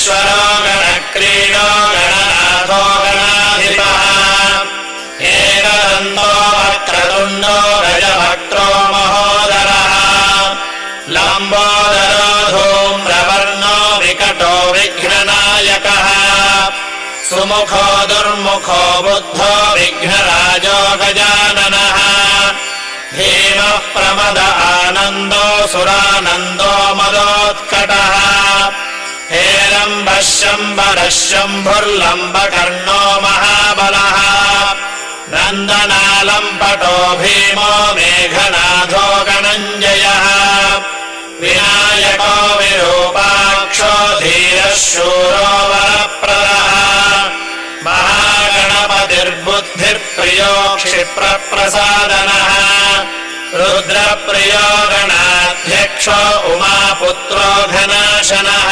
गणेश्वरो गणक्रीडो गणनाथो गणाधिपः एकदन्तो वक्रतुण्डो गजभक्त्रो महोदरः लम्बोदरो धूम्रवर्णो विकटो विघ्ननायकः सुमुखो दुर्मुखो बुद्धो विघ्नराजो गजाननः धीमः प्रमद आनन्दो सुरानन्दो मदोत्कटः हेरम्बः शम्बरः शम्भुर्लम्बकर्णो महाबलः नन्दनालम्पटो भीमो मेघनाथो गणञ्जयः विनायको विरूपाक्षो धीरः शूरो वरप्रदः महागणपतिर्बुद्धिर्प्रियो क्षिप्रप्रसादनः रुद्रप्रियो गणाध्यक्षो उमापुत्रो घनाशनः